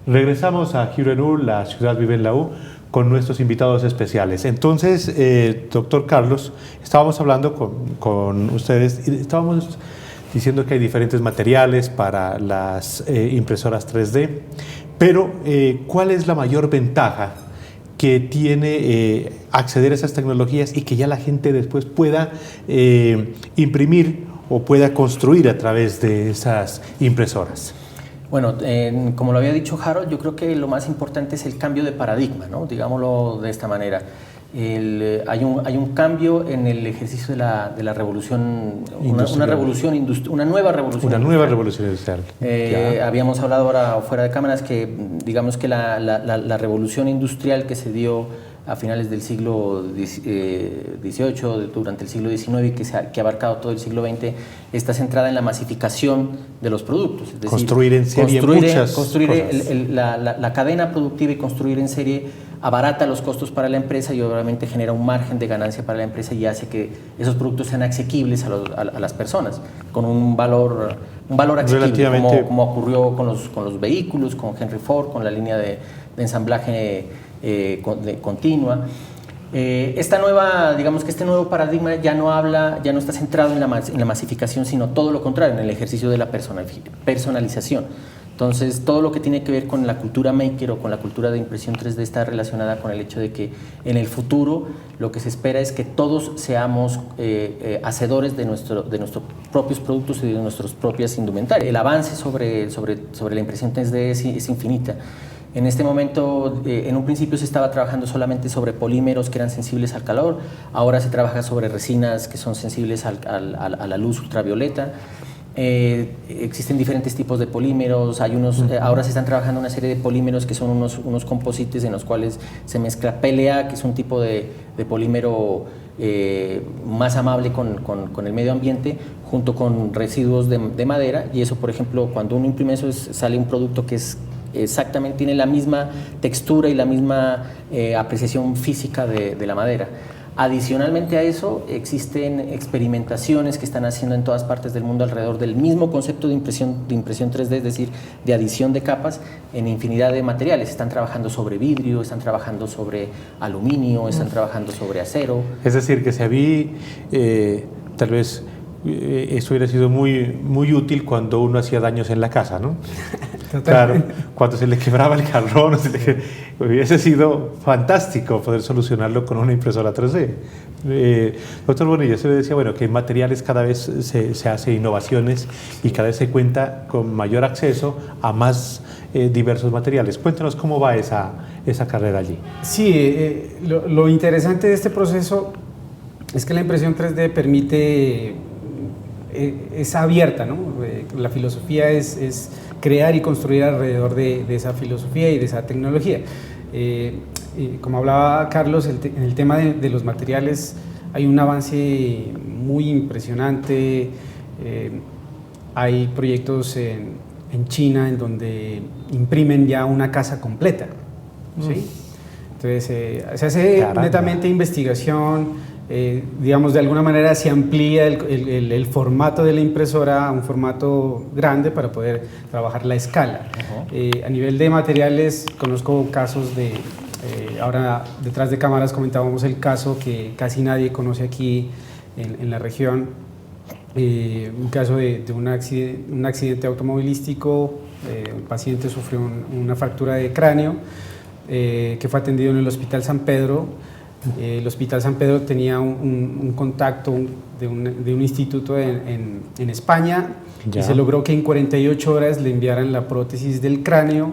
Regresamos a Giro en U, la ciudad vive en la U, con nuestros invitados especiales. Entonces, doctor Carlos, estábamos hablando con ustedes y estábamos diciendo que hay diferentes materiales para las impresoras 3D, pero ¿cuál es la mayor ventaja que tiene acceder a esas tecnologías y que ya la gente después pueda imprimir o pueda construir a través de esas impresoras? Bueno, como lo había dicho Harold, yo creo que lo más importante es el cambio de paradigma, ¿no? Digámoslo de esta manera. Hay un cambio en el ejercicio de la revolución, una nueva revolución industrial. Habíamos hablado ahora fuera de cámaras que digamos que la revolución industrial que se dio a finales del siglo XVIII, durante el siglo XIX y que ha abarcado todo el siglo XX, está centrada en la masificación de los productos. Es decir, construir en serie construir la cadena productiva y construir en serie abarata los costos para la empresa y obviamente genera un margen de ganancia para la empresa y hace que esos productos sean asequibles a las personas, con un valor asequible, como ocurrió con los vehículos, con Henry Ford, con la línea de ensamblaje continua. Digamos que este nuevo paradigma ya no está centrado en la masificación, sino todo lo contrario, en el ejercicio de la personalización. Entonces, todo lo que tiene que ver con la cultura maker o con la cultura de impresión 3D está relacionada con el hecho de que en el futuro lo que se espera es que todos seamos hacedores de nuestros propios productos y de nuestras propias indumentarias. El avance sobre la impresión 3D es infinita. En este momento, en un principio se estaba trabajando solamente sobre polímeros que eran sensibles al calor, ahora se trabaja sobre resinas que son sensibles a la luz ultravioleta. Existen diferentes tipos de polímeros, ahora se están trabajando una serie de polímeros que son unos composites en los cuales se mezcla PLA, que es un tipo de polímero más amable con el medio ambiente, junto con residuos de madera, y eso, por ejemplo, cuando uno imprime eso sale un producto que tiene la misma textura y la misma apreciación física de la madera. Adicionalmente a eso, existen experimentaciones que están haciendo en todas partes del mundo alrededor del mismo concepto de impresión 3D, es decir, de adición de capas en infinidad de materiales. Están trabajando sobre vidrio, están trabajando sobre aluminio, están trabajando sobre acero. Es decir, que tal vez eso hubiera sido muy útil cuando uno hacía daños en la casa, ¿no? Claro, cuando se le quebraba el jarrón, hubiese sido fantástico poder solucionarlo con una impresora 3D. Doctor Bonilla, se le decía, bueno, que en materiales cada vez se hace innovaciones y cada vez se cuenta con mayor acceso a más diversos materiales. Cuéntanos cómo va esa carrera allí. Sí, lo interesante de este proceso es que la impresión 3D permite, es abierta, ¿no? La filosofía es crear y construir alrededor de esa filosofía y de esa tecnología. Como hablaba Carlos, en el tema de los materiales hay un avance muy impresionante. Hay proyectos en China en donde imprimen ya una casa completa, ¿sí? Entonces se hace netamente investigación. Digamos, de alguna manera se amplía el formato de la impresora a un formato grande para poder trabajar la escala. A nivel de materiales, conozco casos ahora detrás de cámaras comentábamos el caso que casi nadie conoce aquí en la región, un caso de un accidente automovilístico. Un paciente sufrió una fractura de cráneo que fue atendido en el Hospital San Pedro. El Hospital San Pedro tenía un contacto de un instituto en España y se logró que en 48 horas le enviaran la prótesis del cráneo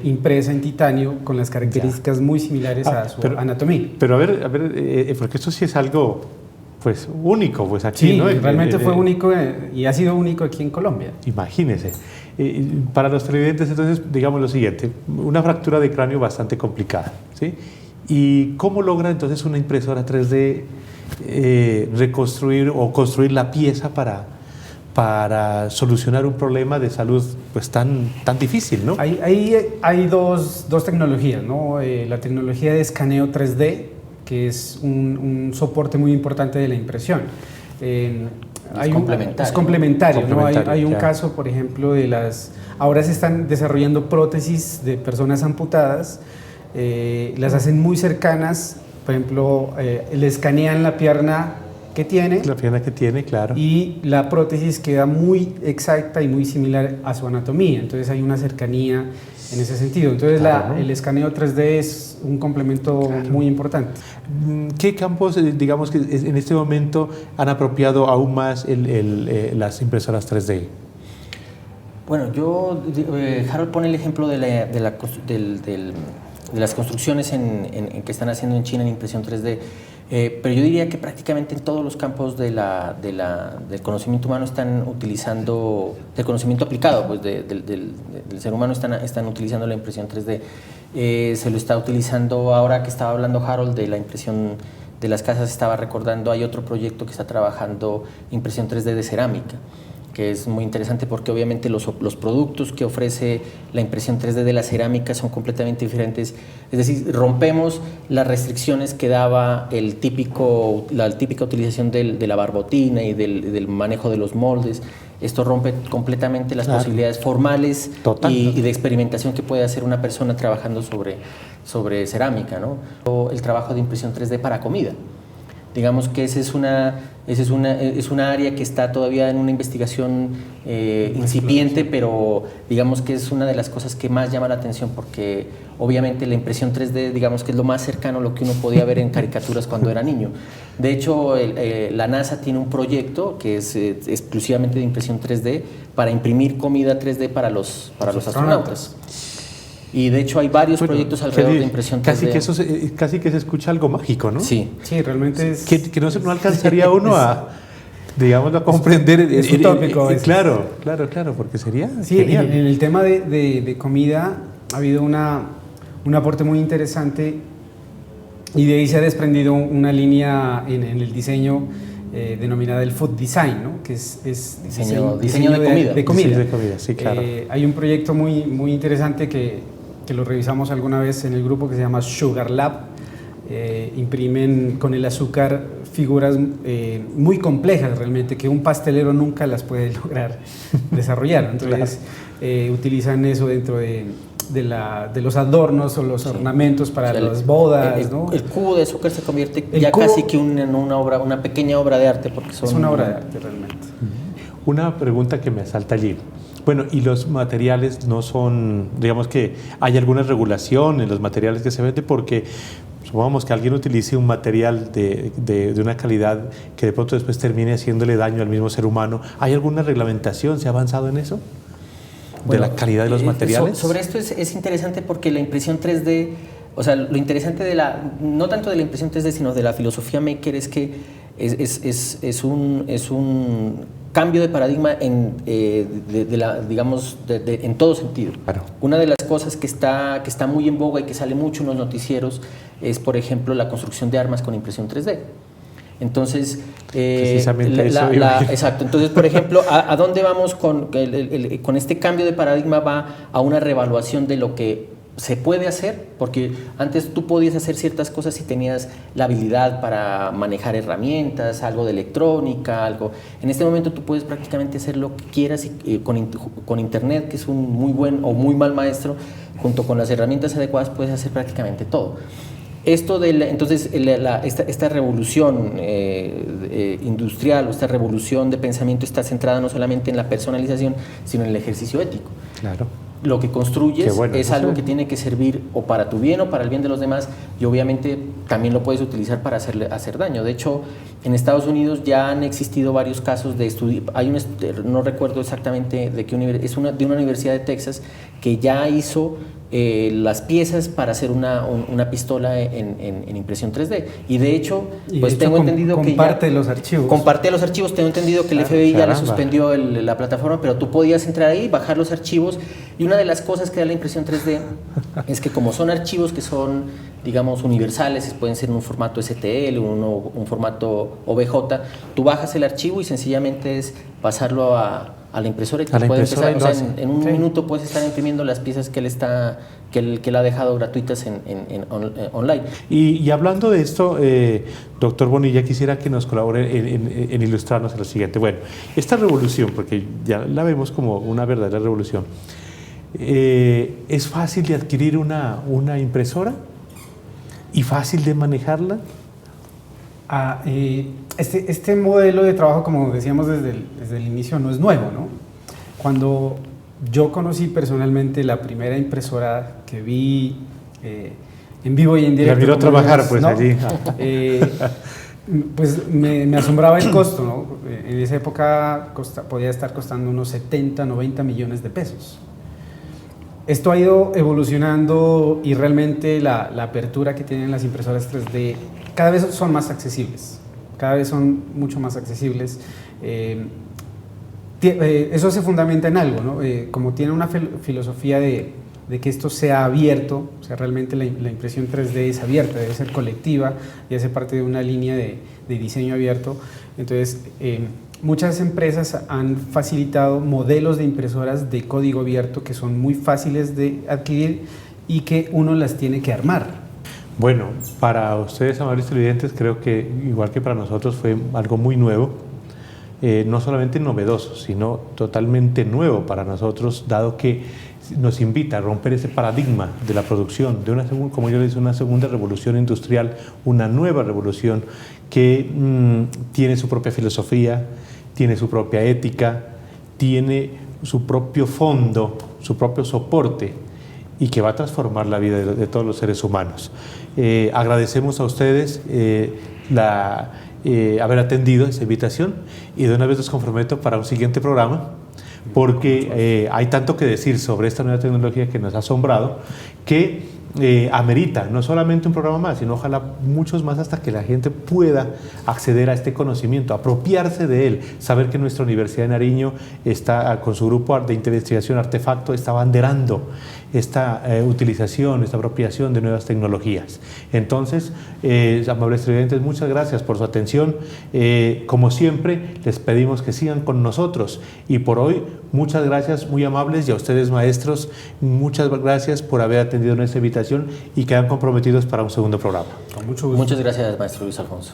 impresa en titanio con las características muy similares a su anatomía. Pero a ver, porque esto sí es algo pues único, pues aquí, sí, ¿no? Realmente fue único y ha sido único aquí en Colombia. Imagínese. Para los televidentes, entonces, digamos lo siguiente, una fractura de cráneo bastante complicada, ¿sí? ¿Y cómo logra entonces una impresora 3D reconstruir o construir la pieza para solucionar un problema de salud pues tan difícil, ¿no? Hay dos tecnologías, ¿no? La tecnología de escaneo 3D, que es un soporte muy importante de la impresión. Es complementario. Es complementario, ¿no? Hay un claro. caso, por ejemplo, ahora se están desarrollando prótesis de personas amputadas, las hacen muy cercanas, por ejemplo, le escanean la pierna que tiene. La pierna que tiene, claro. Y la prótesis queda muy exacta y muy similar a su anatomía, entonces hay una cercanía en ese sentido. Entonces claro, ¿no? el escaneo 3D es un complemento muy importante. ¿Qué campos, digamos, que en este momento han apropiado aún más las impresoras 3D? Bueno, Harold pone el ejemplo de las construcciones que están haciendo en China en impresión 3D, pero yo diría que prácticamente en todos los campos del conocimiento humano están utilizando, del conocimiento aplicado, pues del ser humano están utilizando la impresión 3D. Se lo está utilizando ahora que estaba hablando Harold de la impresión de las casas, estaba recordando, hay otro proyecto que está trabajando impresión 3D de cerámica, que es muy interesante porque obviamente los productos que ofrece la impresión 3D de la cerámica son completamente diferentes. Es decir, rompemos las restricciones que daba la típica utilización de la barbotina y del manejo de los moldes. Esto rompe completamente las posibilidades formales y de experimentación que puede hacer una persona trabajando sobre cerámica, ¿no? O el trabajo de impresión 3D para comida. Digamos que esa es una área que está todavía en una investigación incipiente, pero digamos que es una de las cosas que más llama la atención porque obviamente la impresión 3D, digamos que es lo más cercano a lo que uno podía ver en caricaturas cuando era niño. De hecho, la NASA tiene un proyecto que es exclusivamente de impresión 3D para imprimir comida 3D para los astronautas. Y de hecho hay varios proyectos alrededor de impresión 3D. Casi que se escucha algo mágico, ¿no? Sí. Sí, realmente es... Que no alcanzaría uno a, digamos, a comprender. Es utópico. Claro, porque sería genial. En el tema de comida ha habido un aporte muy interesante y de ahí se ha desprendido una línea en el diseño denominada el food design, ¿no? Que es diseño de comida. De comida. Sí, de comida, sí, claro. Hay un proyecto muy interesante que lo revisamos alguna vez en el grupo que se llama Sugar Lab. Imprimen con el azúcar figuras muy complejas realmente que un pastelero nunca las puede lograr desarrollar. Entonces utilizan eso dentro de los adornos o los ornamentos para las bodas, ¿no? El cubo de azúcar se convierte casi que en una pequeña obra de arte porque es una obra de arte realmente. Una pregunta que me asalta allí. Bueno, y los materiales no son, digamos que hay alguna regulación en los materiales que se venden porque supongamos que alguien utilice un material de una calidad que de pronto después termine haciéndole daño al mismo ser humano. ¿Hay alguna reglamentación? ¿Se ha avanzado en eso? ¿De la calidad de los materiales? Sobre esto es interesante porque la impresión 3D, o sea, lo interesante no tanto de la impresión 3D, sino de la filosofía maker es que es un cambio de paradigma en todo sentido. Claro. Una de las cosas que está muy en boga y que sale mucho en los noticieros es, por ejemplo, la construcción de armas con impresión 3D. Entonces, exacto. Entonces, por ejemplo, ¿a dónde vamos con este cambio de paradigma? Va a una reevaluación de lo que se puede hacer, porque antes tú podías hacer ciertas cosas si tenías la habilidad para manejar herramientas, algo de electrónica, algo. En este momento tú puedes prácticamente hacer lo que quieras y con internet, que es un muy buen o muy mal maestro, junto con las herramientas adecuadas puedes hacer prácticamente todo. Entonces, esta revolución industrial o esta revolución de pensamiento está centrada no solamente en la personalización, sino en el ejercicio ético. Claro. Lo que construyes es algo que tiene que servir o para tu bien o para el bien de los demás y obviamente también lo puedes utilizar para hacer daño. De hecho, en Estados Unidos ya han existido varios casos de estudio. No recuerdo exactamente de qué universidad, de una universidad de Texas que ya hizo las piezas para hacer una pistola en impresión 3D. Y de hecho, tengo entendido que comparte los archivos. Comparte los archivos. Tengo entendido que el FBI ya le suspendió la plataforma, pero tú podías entrar ahí, bajar los archivos. Y una de las cosas que da la impresión 3D es que como son archivos que son, digamos, universales, pueden ser en un formato STL, un formato OBJ, tú bajas el archivo y sencillamente es pasarlo a a la impresora y te A la puede impresora empezar, y lo hace. en un Sí. minuto puedes estar imprimiendo las piezas que él ha dejado gratuitas online. Y hablando de esto, doctor Bonilla, quisiera que nos colabore en ilustrarnos en lo siguiente. Bueno, esta revolución, porque ya la vemos como una verdadera revolución, ¿es fácil de adquirir una impresora y fácil de manejarla? Este modelo de trabajo, como decíamos desde el inicio, no es nuevo, ¿no? Cuando yo conocí personalmente la primera impresora que vi en vivo y en directo. La miró como trabajar, dices, pues, ¿no? allí. Pues me asombraba el costo, ¿no? En esa época podía estar costando unos 70, 90 millones de pesos. Esto ha ido evolucionando y realmente la apertura que tienen las impresoras 3D cada vez son más accesibles, cada vez son mucho más accesibles. Eso se fundamenta en algo, ¿no? Como tiene una filosofía de que esto sea abierto, o sea, realmente la impresión 3D es abierta, debe ser colectiva y hace parte de una línea de diseño abierto. Entonces, muchas empresas han facilitado modelos de impresoras de código abierto que son muy fáciles de adquirir y que uno las tiene que armar. Bueno, para ustedes, amables televidentes, creo que igual que para nosotros fue algo muy nuevo, no solamente novedoso, sino totalmente nuevo para nosotros, dado que nos invita a romper ese paradigma de la producción, de como yo le decía, una segunda revolución industrial, una nueva revolución que tiene su propia filosofía, tiene su propia ética, tiene su propio fondo, su propio soporte, y que va a transformar la vida de todos los seres humanos. Agradecemos a ustedes haber atendido esa invitación y de una vez los comprometo para un siguiente programa, porque hay tanto que decir sobre esta nueva tecnología que nos ha asombrado, que amerita no solamente un programa más, sino ojalá muchos más, hasta que la gente pueda acceder a este conocimiento, apropiarse de él, saber que nuestra Universidad de Nariño está con su grupo de investigación Artefacto, está abanderando esta utilización, esta apropiación de nuevas tecnologías. Entonces, amables televidentes, muchas gracias por su atención. Como siempre, les pedimos que sigan con nosotros, y por hoy, muchas gracias, muy amables, y a ustedes, maestros, muchas gracias por haber atendido nuestra invitación y quedan comprometidos para un segundo programa. Con mucho gusto. Muchas gracias, maestro Luis Alfonso.